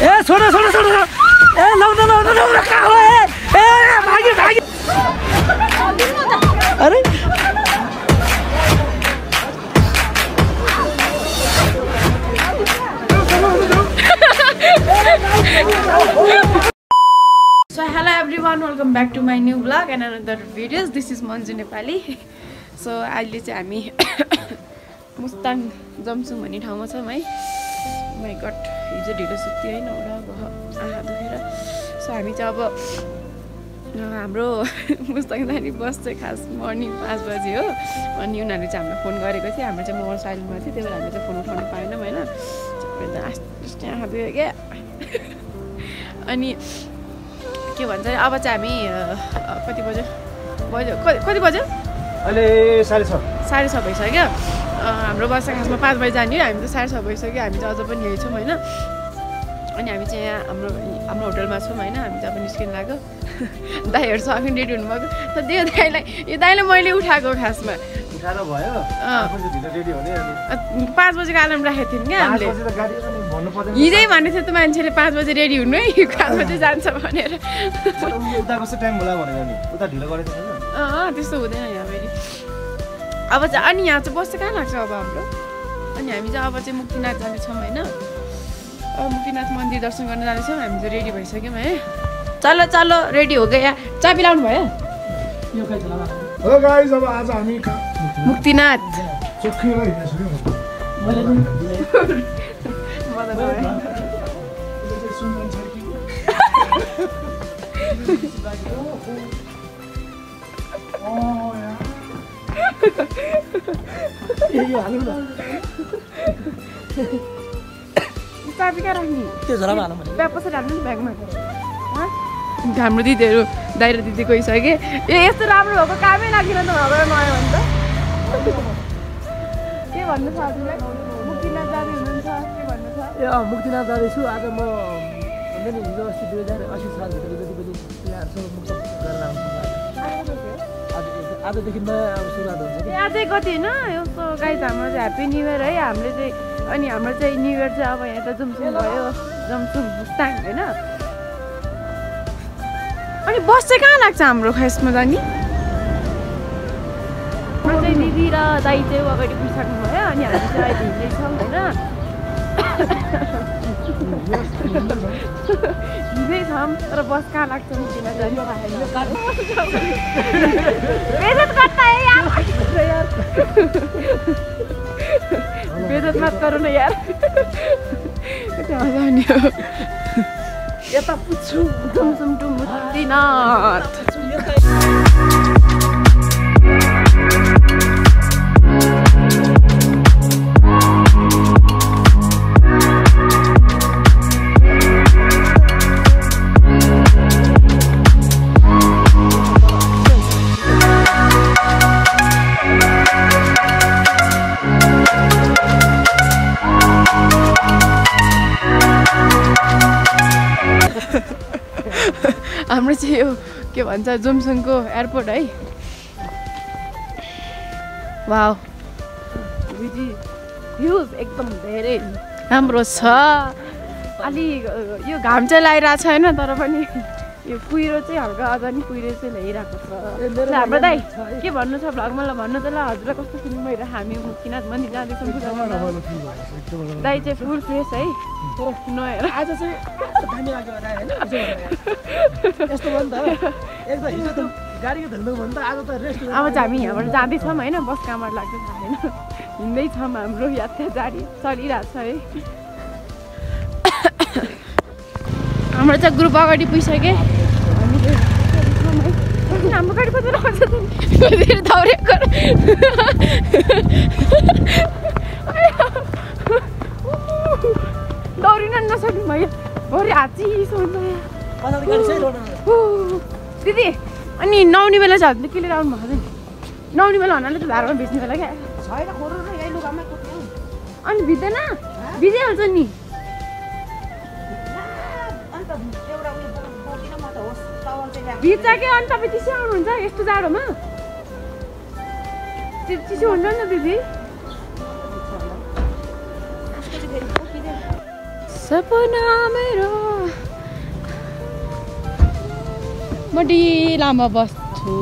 ए छोड छोड छोड ए लौ कहाँ हो ए भाग्यो भाग्यो अरे So hello everyone, welcome back to my new vlog and another videos. This is Manju Nepali. So अहिले चाहिँ हामी मुस्ताङ जम्सुङ भन्ने ठाउँमा छौँ है. माइ गॉड, हिजो ढिलो सुत्यो है, नौरा भयो, आँखा दुखेर. सो हामी चाहिँ अब हाम्रो मुस्ताङ जाने बस चाहिँ खास मर्निङ 5 बजे हो. अनि उनीहरूले चाहिँ हामीलाई फोन गरेको थियो. हाम्रो चाहिँ मोबाइल साइलेन्टमा थियो, त्यही भएर हामीले चाहिँ फोन उठाउन पाएनौँ होइन. आँखा दुख्यो क्या. अनि के भन्छ अब चाहिँ हामी कति बज्यो कति बज्यो अहिले 6:30 भइसक्यो. हाम्रो बस खासमा 5 बजी जाने हो. हामी त 6:30 भइसक्यो. हामी चाहिँ अझ पनि यही छौँ होइन. अनि हामी चाहिँ यहाँ हाम्रो होटलमा छौँ होइन. हामी चाहिँ अब निस्किनु लाग्यो. दाइहरू सँगै रेडी हुनुभएको. तर यो दाइलाई मैले उठाएको खासमा उठाएर भयो 5 बजेको अलार्म राखेको थियौँ क्या हामीले. हिजै भनेको थियो त मान्छेले 5 बजे रेडी हुनु है, 5 बजे जान्छ भनेर. उता कस्तो टाइम होला भनेर नि उता ढिलो गरेको छैन. त्यस्तो हुँदैन यहाँ फेरि. अब चाहिँ अनि यहाँ चाहिँ बस चाहिँ कहाँ लाग्छ अब हाम्रो. अनि हामी चाहिँ अब चाहिँ मुक्तिनाथ जानेछौँ होइन. अब मुक्तिनाथ मन्दिर दर्शन गर्न जानेछौँ. हामी चाहिँ रेडी भइसक्यौँ है. चलो चलो रेडी हो गयो. चाबी लाउनु भयो. हेलो गाइस, अब आज हामी मुक्तिनाथ चोखीमा हिँड्छौँ. चाबी कहाँ राख्ने त्यो झोलामा हाल्नु पर्छ. ब्याग कसरी हाल्नु नि ब्यागमा. हाम्रो दिदीहरू दाइ र दिदी गइसके. ए यस्तो राम्रो भएको कामै लाग्दैन त हाम्रो नयाँ भने त. के भन्नु छ हजुरलाई? मुक्तिनाथ जाँदै हुनुहुन्छ के भन्नु छ? ए मुक्तिनाथ जाँदैछु. आज म भन्दै नि हिजो अस्ति 2080 सालभित्र जति पनि प्लेयरसँग मुक्त गरेर आउँछु. आजदेखि नयाँ अब सुरुवात हुन्छ कि आजै कति होइन. यस्तो गाइस हाम्रो चाहिँ ह्याप्पी न्यु इयर है. हामीले चाहिँ अनि हाम्रो चाहिँ न्यु इयर चाहिँ अब यहाँ त जुमसुङ भयो, जुमसुङ मुस्ताङ होइन. अनि बस चाहिँ कहाँ लाग्छ हाम्रो खासमा जाने. हाम्रो चाहिँ दिदी र दाइ चाहिँ अगाडि पुगिसक्नु भयो. अनि हामी चाहिँ अहिले हिँड्दैछौँ होइन. हिँड्दैछौँ तर बस कहाँ लाग्छ मुक्तिनाथ जाने. बेइज्जत मत करो न यार. जाने हो यता पुग्छु जुमसुङ टु मुक्तिनाथ. हाम्रो चाहिँ यो के भन्छ जुमसुङको एयरपोर्ट है. वाउ भ्युज एकदम धेरै राम्रो छ. अलि यो घाम चाहिँ लागिरहेको छैन तर पनि यो कुहिरो चाहिँ हल्का अझ नि कुहिरो चाहिँ ल्याइरहेको छ. हाम्रो दाइ के भन्नु छ भ्लगमा ल भन्नु त ल. हजुरलाई कस्तो फिलिङ भइरहेको. हामी मुक्तिनाथ मन्दिर जाँदैछौँ. दाइ चाहिँ फुल फ्रेस है. नहेर आज चाहिँ दामी लाग्यो होइन. यस्तो भयो नि त. एकदम हिजो त गाडीको धुलो भयो नि त. आज त रेस्ट. अब चाहिँ हामी यहाँबाट जाँदैछौँ होइन. बस कहाँबाट लाग्छ थाहा छैन. हिँड्दैछौँ. हाम्रो यात्रा जारी चलिरहेको छ है. हाम्रो चाहिँ ग्रुप अगाडि पुगिसक्यो. हाम्रो गाडी कति आउँछ दौडेको. दौडिन नसक्नु भयो. भरे हात्ती सोध्छ दिदी. अनि नुहाउने बेला चाहिँ हजुरले के लिएर आउनु भएको छ. नुहाउने बेला हुनाले त धारमा बेच्ने बेला क्या. अनि भिज्दैन भिजिहाल्छ नि. भिज्छ के. अनि तपाईँ चिसो आउनुहुन्छ यस्तो जाडोमा. चिसो हुन्छ नि त दिदी. सपना मेरो म डिलामा बस्छु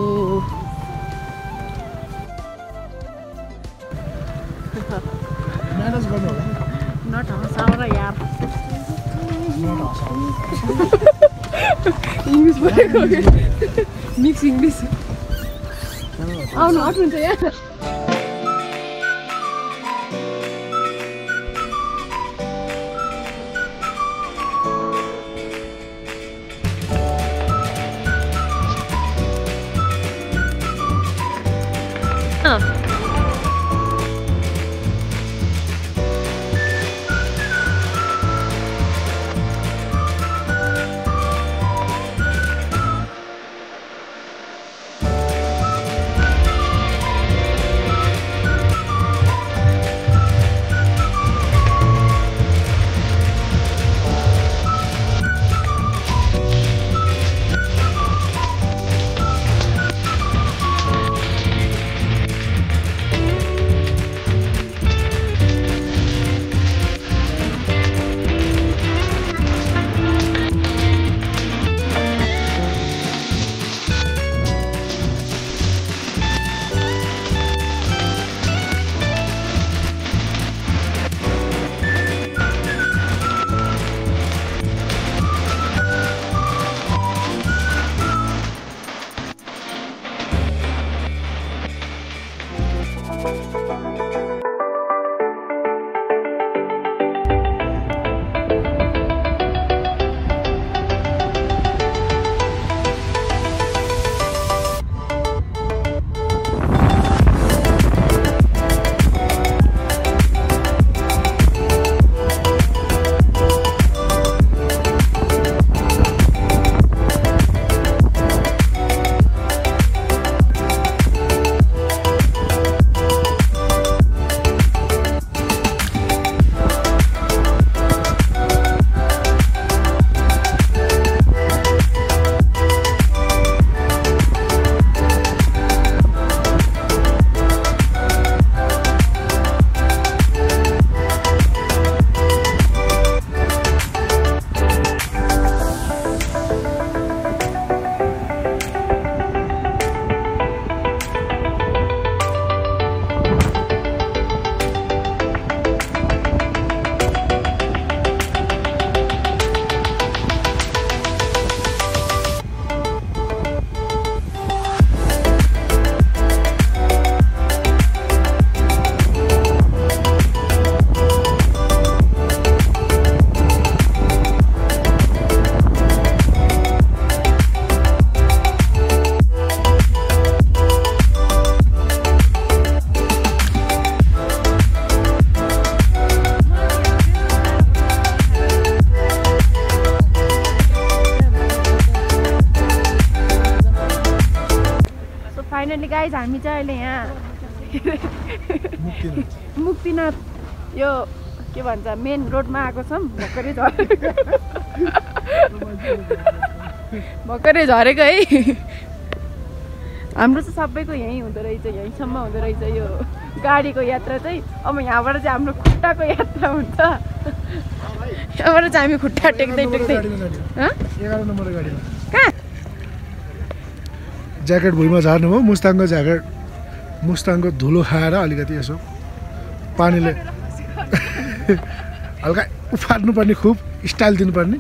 म्यानेज गर्नु होला नट हँसाउन यार इङ्ग्लिस बोलेको मिक्स इङ्ग्लिस आउनु हट्नुहुन्छ यार फाइनली गाइज हामी चाहिँ अहिले यहाँ मुक्तिनाथ यो के भन्छ मेन रोडमा आएको छौँ भर्खरै झरेको है हाम्रो चाहिँ सबैको यहीँ हुँदो रहेछ यहीँसम्म हुँदो रहेछ यो गाडीको यात्रा चाहिँ अब यहाँबाट चाहिँ हाम्रो खुट्टाको यात्रा हुन्छ यहाँबाट चाहिँ हामी खुट्टा टेक्दै कहाँ ज्याकेट भुइँमा झार्नु भयो मुस्ताङको ज्याकेट मुस्ताङको धुलो खाएर अलिकति यसो पानीले हल्का उफार्नुपर्ने खुब स्टाइल दिनुपर्ने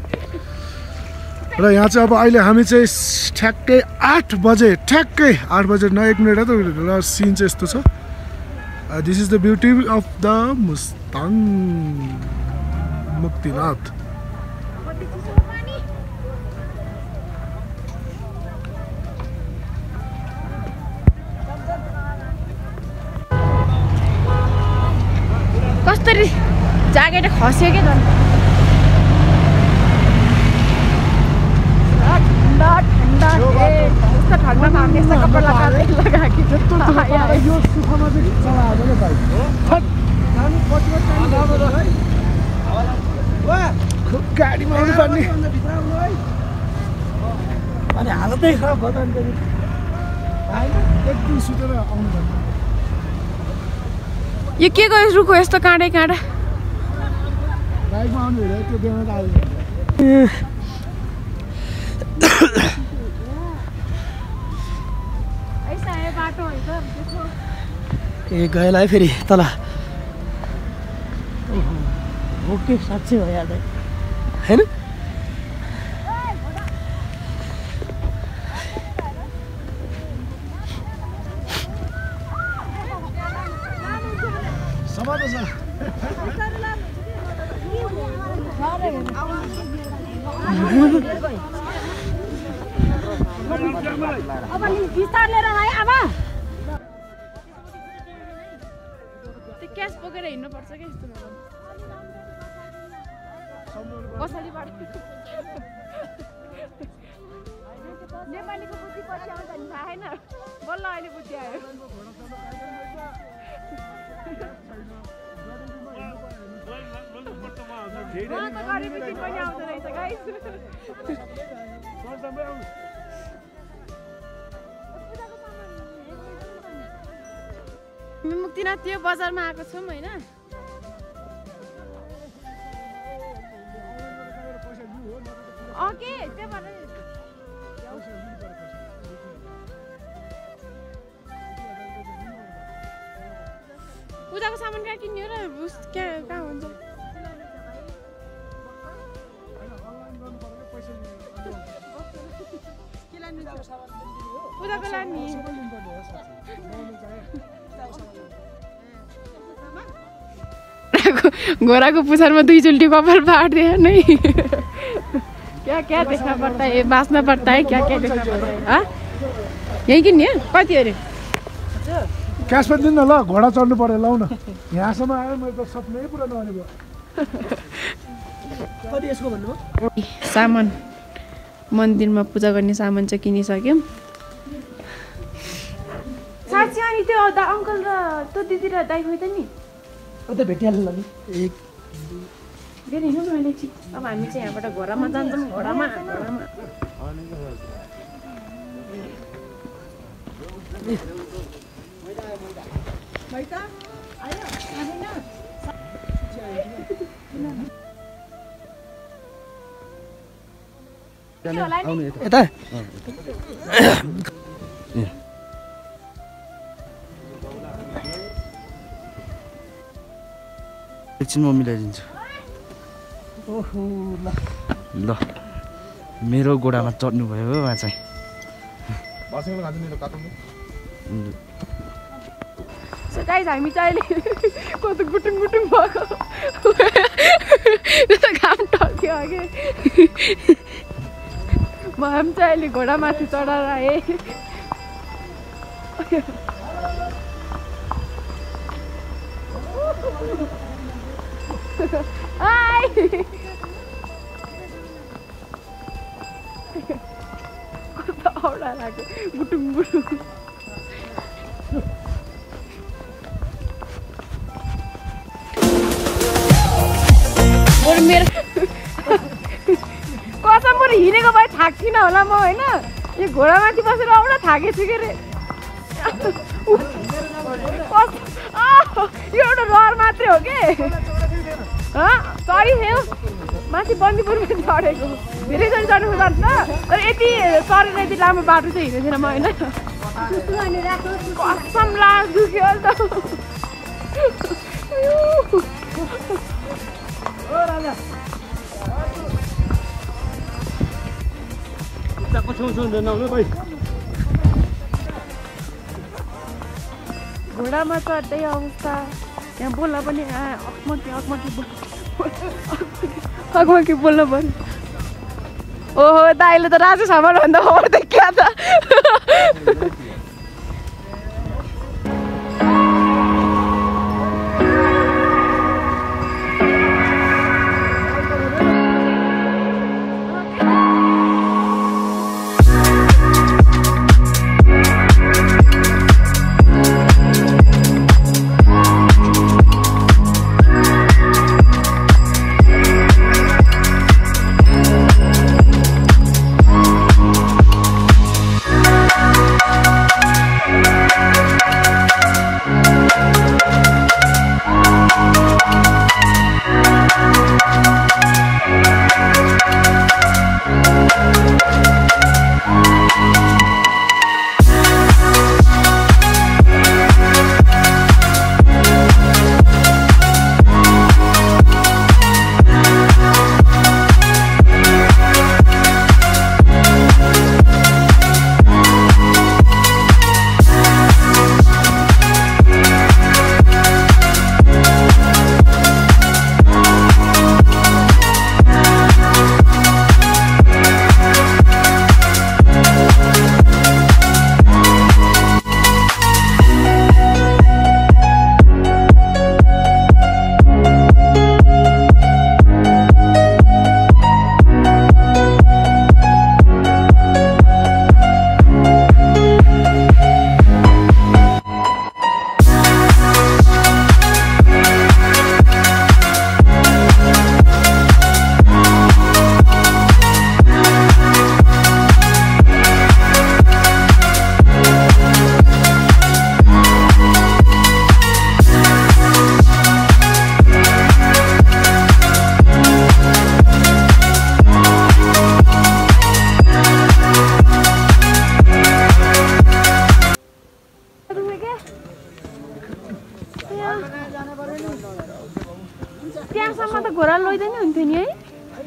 र यहाँ चाहिँ अब अहिले हामी चाहिँ ठ्याक्कै 8 बजे 9 1 मिनट त र सिन चाहिँ यस्तो छ this is the beauty of the Mustang Muktinath कसरी ज्याकेट खस्यो के झन् ठन्डा ठन्डा यस्तो ठन्डामा हामी यस्तो कपडा लगाएको गाडीमा आउनु पर्ने अनि हालतै खराब भयो त एकदम सुतेर आउनु पर्ने यो के गयो रुखो यस्तो काँडै काँडा बाइकमा आउनु हेरेर त्यो देउन त आयो ए गएला है फेरि तल ओके साँच्चै हो यार होइन क्यास बोकेर हिँड्नुपर्छ क्या यस्तो पछाडिबाट नेपालीको बुद्धि पछि आउँछ नि थाहा छैन बल्ल अहिले बुद्धि आयो उहाँको गरेपछि पनि आउँदो रहेछ गाइस मुक्तिनाथ त्यो बजारमा आएको छौँ होइन ओके त्यहाँबाट पूजाको सामान कहाँ किन्ने हो र कहाँ हुन्छ पूजाको लाने घोड़ा पुछारमा दुईचोटि कपाल फाट्दियो नै क्या क्या देखना पड़ता है बाँच्न पड़ता है क्या क्या देखना पड़ता है हाँ यही किन्ने कति अरे क्यास पनि दिनु न ल घोडा चढ्नु पर्यो लाउ न यहाँसम्म आयो मैले त सपनै पुरा नहुने भयो कति यसको भन्नु सामान मन्दिरमा पूजा गर्ने सामान चाहिँ किनिसक्यौँ साँच्ची अनि त्यो अङ्कल र त्यो दिदी र दाइ खोइ त नि त भेटिहाल्नु नि एक फेरि हिँड्नु न अहिले अब हामी चाहिँ यहाँबाट घोडामा जान्छौँ घोडामा यता एकछिन म मिलाइदिन्छु ओहो ल मेरो गोडामा चढ्नु भयो हो उहाँ चाहिँ सो गाइस हामी चाहिँ अहिले कस्तो गुटुङ गुटुङ भएको घाम टल्क्यो अघि म हामी चाहिँ अहिले घोडामाथि चढाएर आएँ हाय कस्तो औडा लाग्यो गुटुङ गुटुङ मेरो कसम बरु हिँडेको भए थाक्थिनँ होला म होइन यो घोडामाथि बसेर औडा थाकेछु के अरे यो एउटा रहर मात्रै हो के सरी थियो माथि बन्दीपुरमा चढेको धेरैचोटि चढेको जान्छ तर यति सरेर यति राम्रो बाटो चाहिँ हिँडेको थिएन म होइन कसम लाग्यो त घोडामा चढ्दै अवस्था यहाँ बोल्न पनि अगमकी बोल्नु पर्यो ओहो दाइले त राजा सामान भन्दा ओर्दै क्या त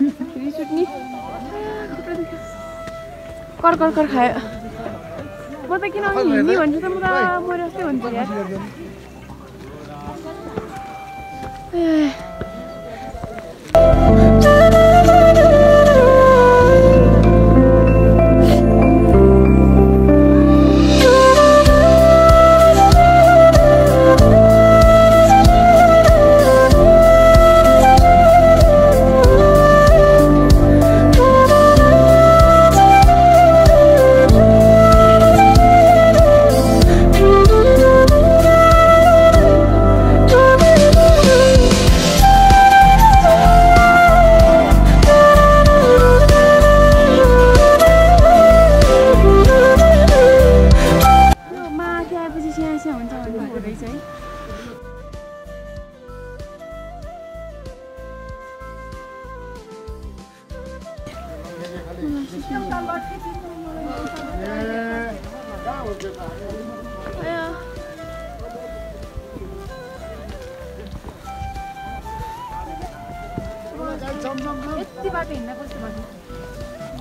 रिस उठ्ने कर कर कर खायो म त किन हिँड्ने भन्छु त म त मरे जस्तै भन्छु यार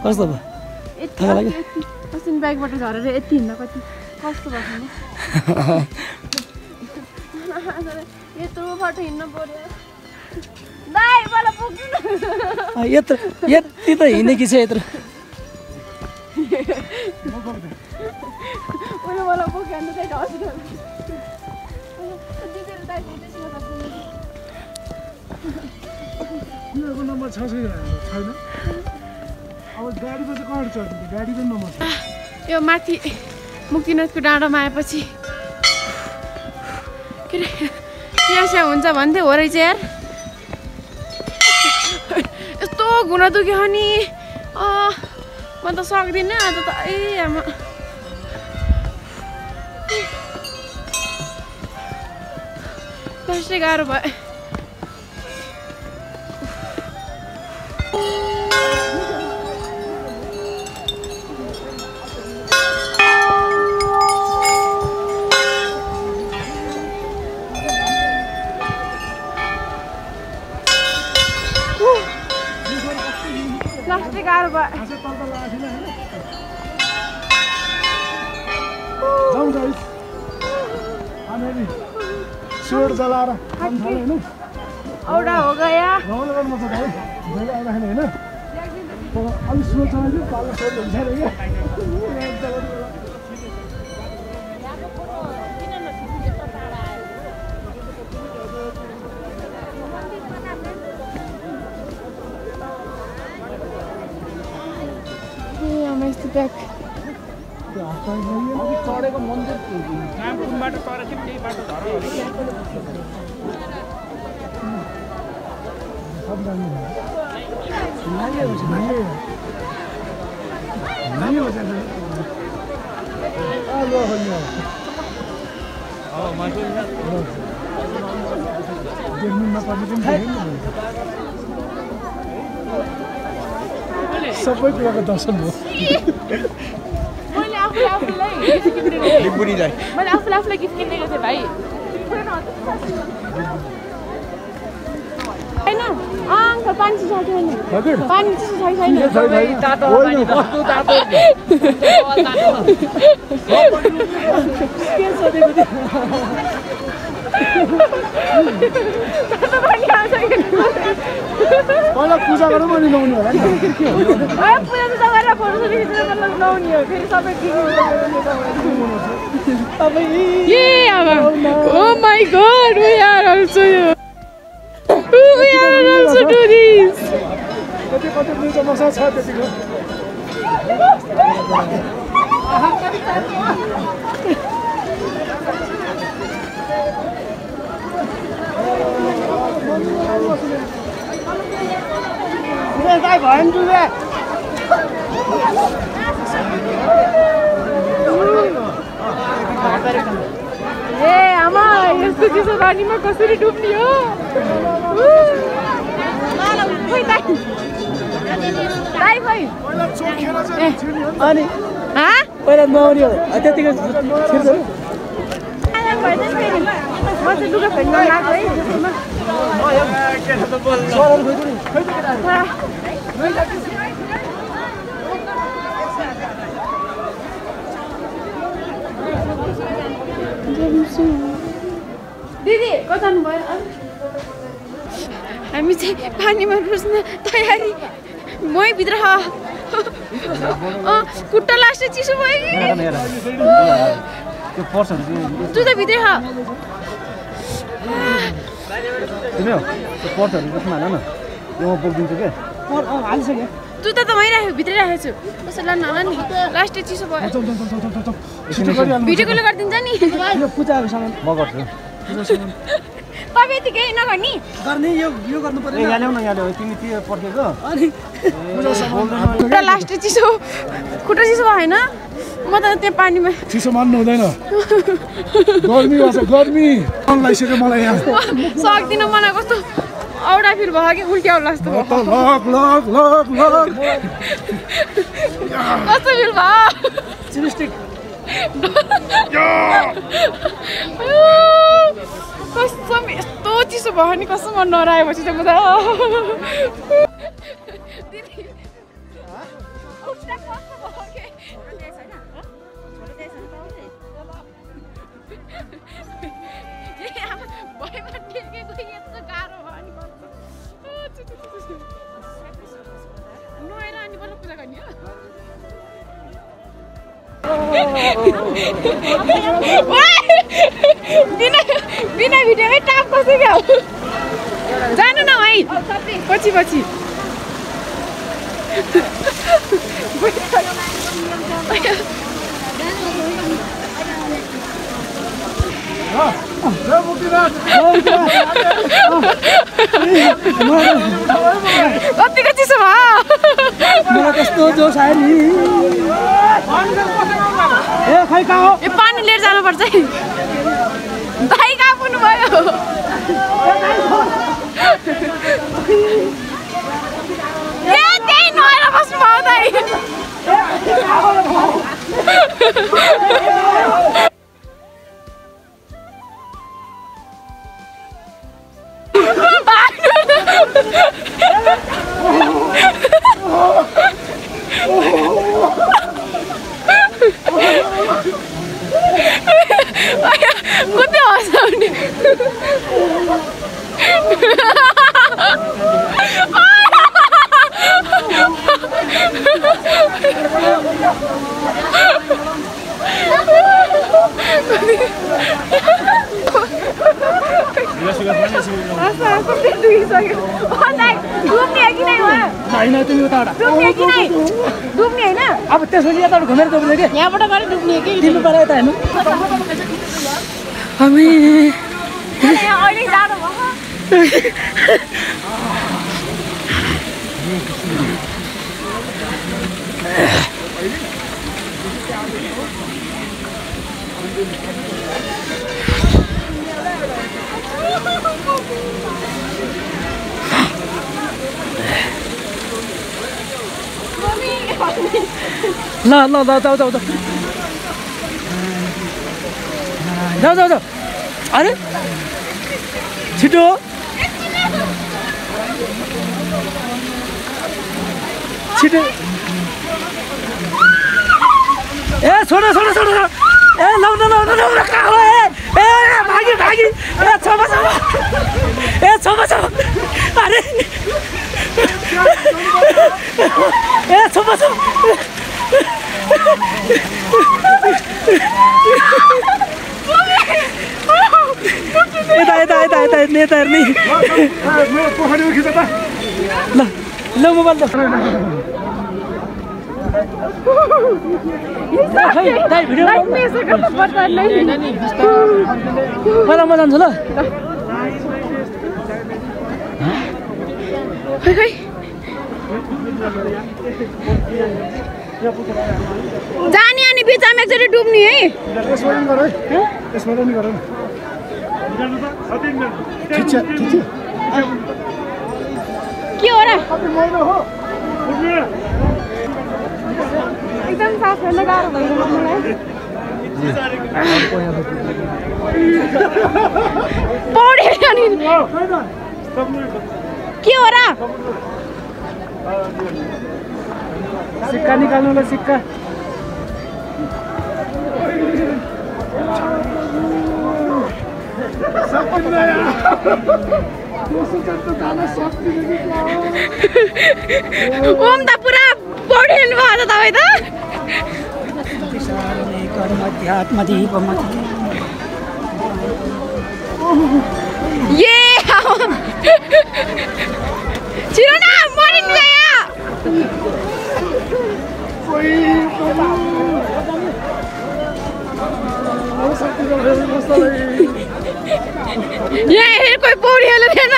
कस्तो भयो थाहा लाग्यो अस्ति बाइकबाट झरेर यति हिँड्दा कति कस्तो भएको नि यत्रो बाटो हिँड्नु पर्यो दाइ मलाई पुग्नु यत्रो यति त हिँडेकी छ यत्रो उसले मलाई पुग्यो अन्त चाहिँ हस्पिटल उनीहरूको नम्बर छ छैन अब गाडीमा चाहिँ कहाँ चढ्नु गाडी पनि नम्बर छ यो माथि मुक्तिनाथको डाँडामा आएपछि के अरे चिया हुन्छ भन्थ्यो हो रहेछ यार यस्तो घुन दुख्यो नि म त सक्दिनँ आज त आमा कस्तै गाह्रो भयो प्लास्टिक गाह्रो भयो सुर जलाएर औडा हो गया अलिक सुर चलाइदियो पालो सोध हुन्छ अरे क्या यस्तो ब्याग चढेको मन्दिर कहाँ कुन बाटो चढेको त्यही बाटो सबै कुराको दर्शन हो मैले आफूलाई गिफ्ट किनेको थिएँ भाइ होइन अङ्कल पानी चिसो छ कि पानी चिसो छ छैन पहिला पूजा गरेर पनि लाउने होला नि पूजा त गरेर फोटो खिचेर मतलब लाउने हो फेरि सबै Oh my god, we are also doing this. कति मिल्छ मसा छ त्यतिको दाइ भयो नि तुले ए आमा यस्तो चिसो पानीमा कसरी डुब्ने हो अनि पहिला नआउने हो त्यतिको छिर्छ म चाहिँ लुगा फेर्न लाग्यो है दिदी कता जानुभयो हामी चाहिँ पानीमा रुच्न तयारी मै भित्र खुट्टा लास्टै चिसो भयो कि जुत्ता भित्रै जुत्ता त मै भित्रै राखेको छु कसो लानु होला नि लास्टै चिसो भयो भिडियो कल गरिदिन्छ नि तपाईँ यति केही नगर्ने खुट्टा लास्टै चिसो खुट्टा चिसो भएन म त त्यहाँ पानीमा चिसो मान्नु हुँदैन गर्मी गर्मी लागिसक्यो मलाई यहाँ सक्दिनँ मलाई कस्तो औडा फिल भयो कि उल्टी आउला जस्तो भयो कस्तो फिल भयो कसम यस्तो चिसो भयो नि कसम मन नराएपछि चाहिँ म त बिना भिडियोमै टाप कसै क्या जानु न है पछि पछि कतिको चिसो भयो कस्तो जोस आयो नि यो पानी लिएर जानुपर्छ है दाइ कहाँ पुग्नु भयो त्यही नआएर बस्नु भयो दाइ कुद्दै हँसाउने डुब्ने होइन अब त्यसपछि यताबाट घुमेर डुब्ने कि यहाँबाट गएर डुब्ने कि तिमी पर यता हेर्नु हामी अहिले जानु भयो ल ल ल जाऊ जाऊ जाऊ जाऊ जाऊ जाऊ अरे छिटो छिटो ए छोडो छोडो छोडो ए लाउन लाउन लाउन कहाँ हो ए भागी भागी ए छमा छमा ए छमा छमा अरे ए छमा छमा यता यता यता यता नेता हेर्ने पोखरीमा खिच त ल ल मोबाइल त पहिला म जान्छु ल जाने अनि बिचमा एकचोटि डुब्ने है के हो र एकदम साफ हेर्न गाह्रो भयो मलाई पौडी अनि के हो र सिक्का निकाल्नुलाई सिक्का ओम त पुरा पौडी खेल्नु भयो त तपाईँ त ये छिरो न मरिनु गयो यहाँ हेर कोही पौडी खेल्दैन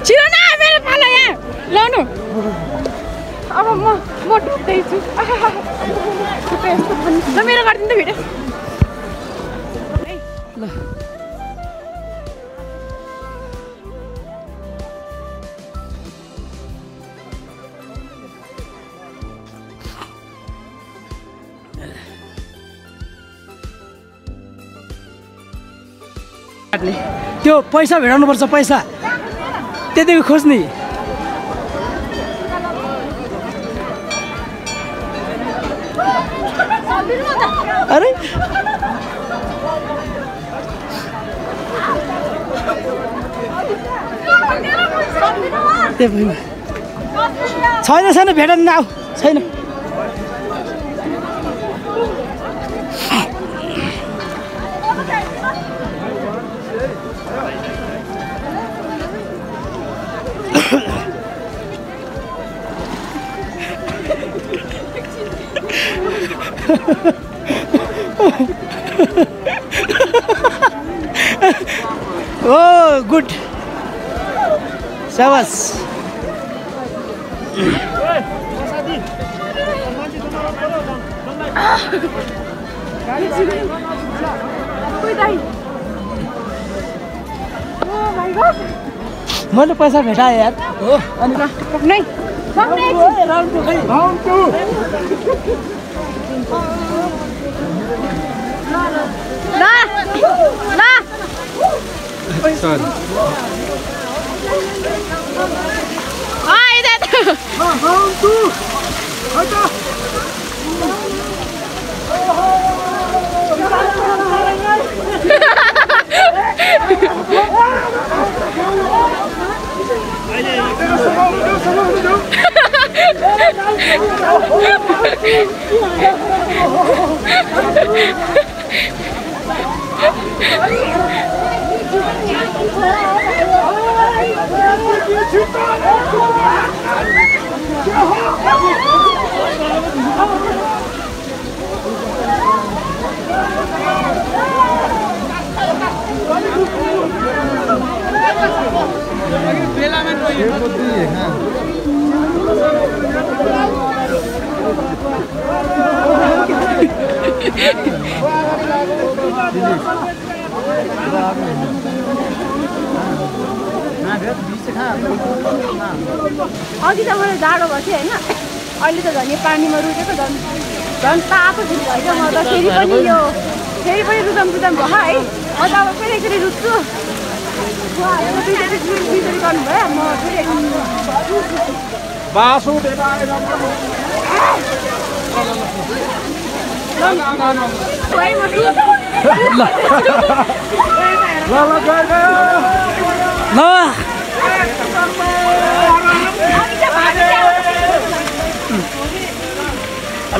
छिरो न मेरो पालो यहाँ ल्याउनु अब म डुब्दैछु ल मेरो गरिदिनु त भिडियो ल त्यो पैसा भेटाउनुपर्छ पैसा त्यतिको खोज्ने अरे छैन छैन भेटन आऊ छैन Oh, good. Shabash. मैले पैसा भेटाएँ यार हो अनि नै राउन्ड टु खै राउन्ड टु ल ल सरी राउन्ड टु हटा अघि त मलाई जाडो भएको थियो होइन अहिले त झन् यो पानीमा रुचेको झन् तातो फिल भयो क्या म त फेरि पनि रुदम भयो है म त अब फेरि एकचोटि रुच्छु गर्नुभयो म फेरि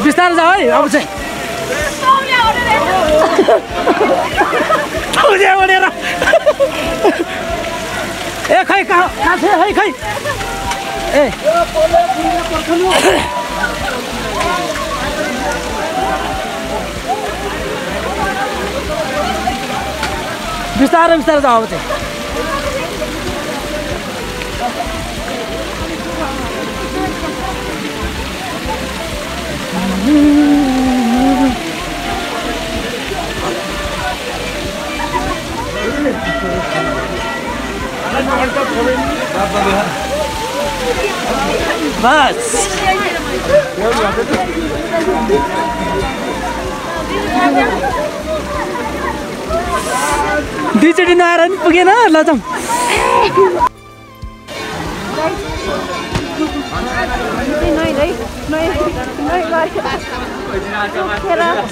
बिस्तारै जाऊ है अब चाहिँ ए खै कहाँ छ है खै ए बिस्तारै बिस्तारै जाऊ अब चाहिँ बस दुईचोटि नआएर नि पुगेन ल जाउँ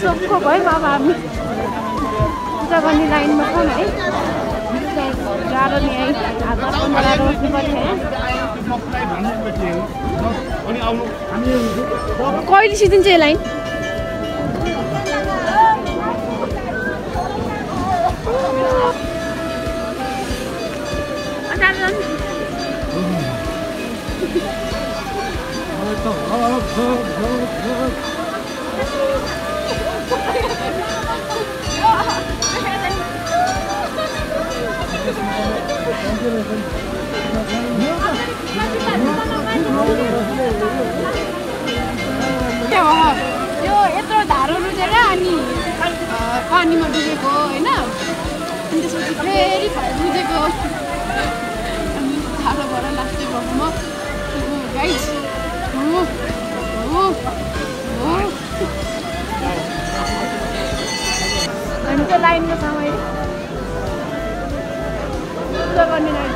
सोखो भयो अब हामी पूजा गर्ने लाइनमा छौँ है गाह्रो नि है हातमा बनाएर बस्नु पर्ने कहिले सिद्धिन्छ यो लाइन यो यत्रो धारो रुजेर अनि पानीमा डुबेको होइन अनि त्यसपछि फेरि रुजेको धारोबाट लास्टै भएको गाइस हामी चाहिँ लाइनमा छौँ अहिले पूजा गर्ने लाइन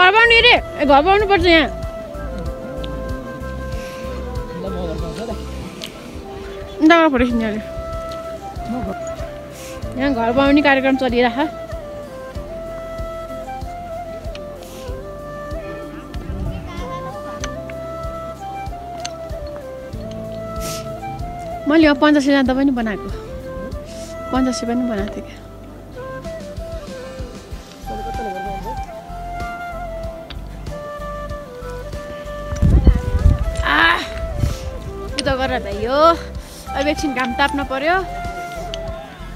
घर बनाउने रे घर बनाउनु पर्छ यहाँ फोटो खिच्ने अरे यहाँ घर बनाउने कार्यक्रम चलिरहेछ मैले यो 50 जाँदा पनि बनाएको 50 पनि बनाएको थिएँ क्या गरेर भयो अब एकछिन घाम ताप्न पर्यो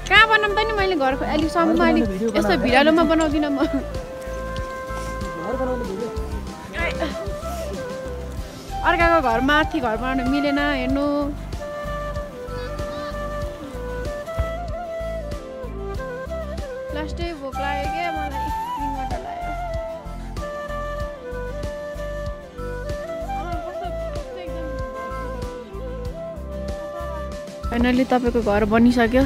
कहाँ बनाऊँ त नि मैले घर अलिकसम्म अलिक यस्तो भिरालोमा बनाउँदिनँ म अर्काको घर माथि घर बनाउनु मिलेन हेर्नु लास्टै भोक लाग्यो क्या मलाई फाइनली तपाईँको घर बनिसक्यो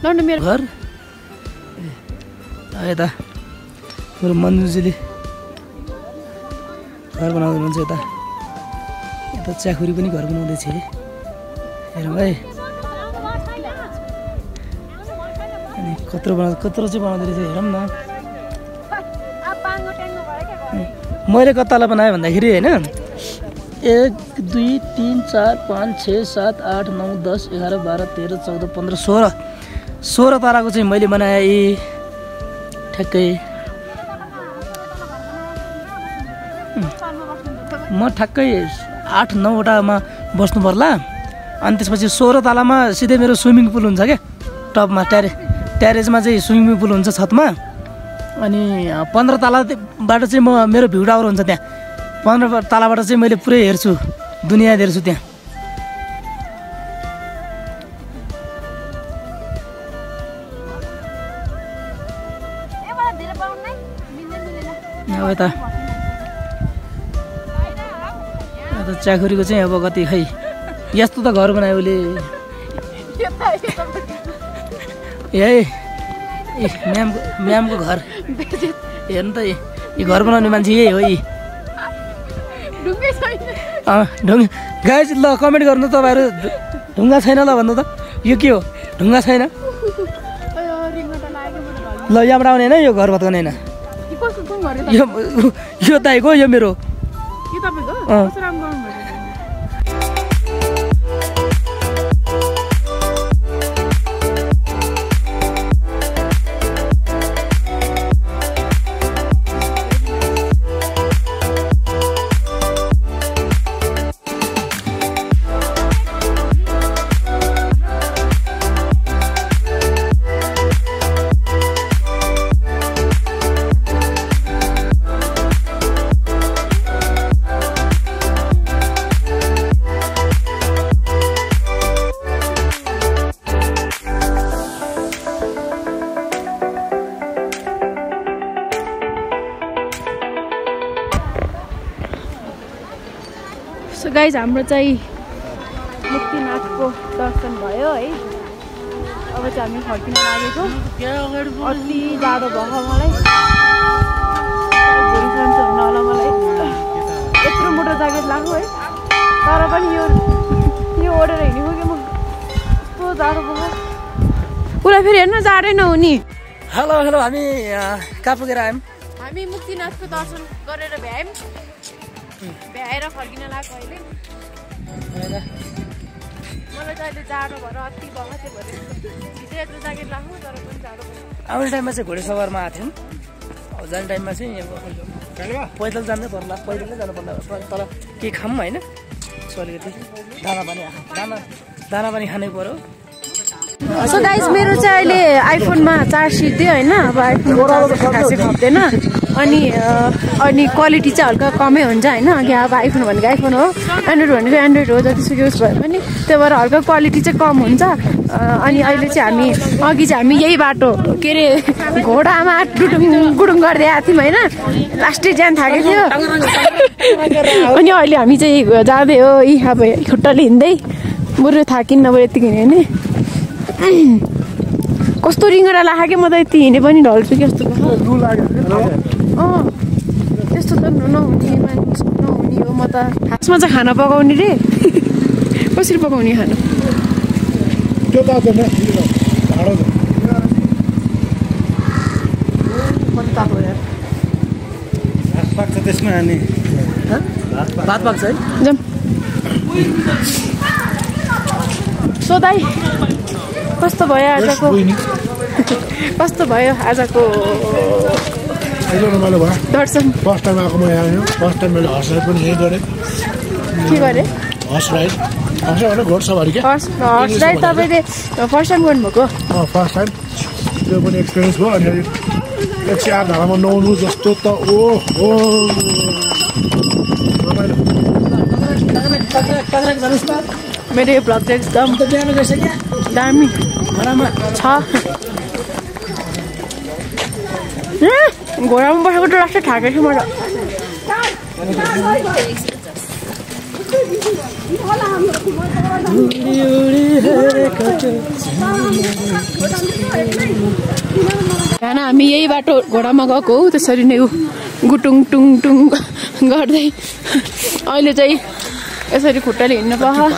थप्नु मेरो घर यता मेरो मन्जुजीले घर बनाउँदै हुनुहुन्छ यता यता च्याखुरी पनि घर बनाउँदैछ हेरौँ है अनि कत्रो चाहिँ बनाउँदै रहेछ हेरौँ न मैले कताला बनाएँ भन्दाखेरि होइन 1 2 3 4 5 6 7 8 9 10 11 12 13 14 15 16 ताराको चाहिँ मैले बनाएँ ठ्याक्कै म ठ्याक्कै 8 9 वटामा बस्नु पर्ला अनि त्यसपछि 16 तालामा सिधै मेरो स्विमिङ पुल हुन्छ क्या टपमा ट्यारेजमा चाहिँ स्विमिङ पुल हुन्छ छतमा अनि 15 तालाबाट चाहिँ मेरो भ्यू टावर हुन्छ त्यहाँ 15 तालाबाट चाहिँ मैले पुरै हेर्छु दुनियाँ हेर्छु त्यहाँ अब यता च्याखुरीको चाहिँ अब कति खै यस्तो त घर बनायो उसले म्यामको घर हेर्नु त यो घर बनाउने मान्छे यही हो यी गाइस ल कमेन्ट गर्नु तपाईँहरू ढुङ्गा छैन ल भन्नु त यो के हो ढुङ्गा छैन ल यहाँबाट आउने होइन यो घर भत्काउने होइन यो दाइको यो मेरो सो गाइज हाम्रो चाहिँ मुक्तिनाथको दर्शन भयो है। अब चाहिँ हामी फर्किन लागेको। अति जाडो भयो मलाई, होला मलाई यत्रो मोटो ज्याकेट लाग्यो है। तर पनि यो ओढेर हिँडेको कि म यस्तो जाडो भयो। उसलाई फेरि हेर्न जाडै नहुने। हेलो हेलो हामी कहाँ पुगेर आयौँ? हामी मुक्तिनाथको दर्शन गरेर भ्यायौँ, भ्याएर फर्किन लाग्यो अहिले। मलाई चाहिँ अहिले जाडो भएर अति भयो, त्यो भएर हिजो यत्रो ज्याकेट लाग्नु तर पनि जाडो भयो। आउने टाइममा चाहिँ घोडेसवारमा आएको थियौँ। अब जाने टाइममा चाहिँ पैदल जानै पर्ला, पैदलै जानु पर्ला। तर केही खाऊँ होइन, सो अलिकति दाना पानी खानै पर्यो। सो गाइज मेरो चाहिँ अहिले आइफोनमा चार्ज सिद्धयो होइन। अब आइफोनमा खासै खप्दैन अनि क्वालिटी चाहिँ हल्का कमै हुन्छ होइन। अघि अब आइफोन भनेको आइफोन हो, एन्ड्रोइड भनेको एन्ड्रोइड हो, जतिसुकै उस भए पनि त्यही भएर हल्का क्वालिटी चाहिँ कम हुन्छ। अनि अहिले चाहिँ अघि चाहिँ हामी यही बाटो के अरे घोडामा गुडुङ गर्दै आएको थियौँ होइन। लास्टै ज्यान थाकेको थियो। अनि अहिले हामी चाहिँ जाँदै हो यी अब खुट्टाले हिँड्दै। बरु थाकिन्न अब यतिकै हिँड्यो भने। कस्तो रिङ्गडा लाग्यो कि म त यति हिँडे पनि ढल्छु कि जस्तो त्यस्तो त नहुने हो। म त खासमा चाहिँ खाना पकाउने रे। कसरी पकाउने खाना? त्यसमा हाने भात पाक्छ है। जाऊँ। सोधाइ कस्तो भयो आजको? कस्तो भयो आजको दर्शन? फर्स्ट टाइम आएको म यहाँ। फर्स्ट टाइम मैले हर्स राइड पनि यहीँ गरेँ। के गरेँ? हर्स राइड होइन, घोडसवारी क्या। हर्स राइड तपाईँले फर्स्ट टाइम गर्नुभएको? फर्स्ट टाइम त्यो पनि एक्सपिरियन्स भयो। अनि 108 धारामा नुहाउनु जस्तो त मेरो यो भ्लग चाहिँ एकदम दामी छ। घोडामा बसेको त लास्टै थाकेको छु मलाई। खाना हामी यही बाटो घोडामा गएको हो, त्यसरी नै गुटुङ टुङ टुङ गर्दै अहिले चाहिँ यसरी खुट्टाले हिँड्नु पाउँछ।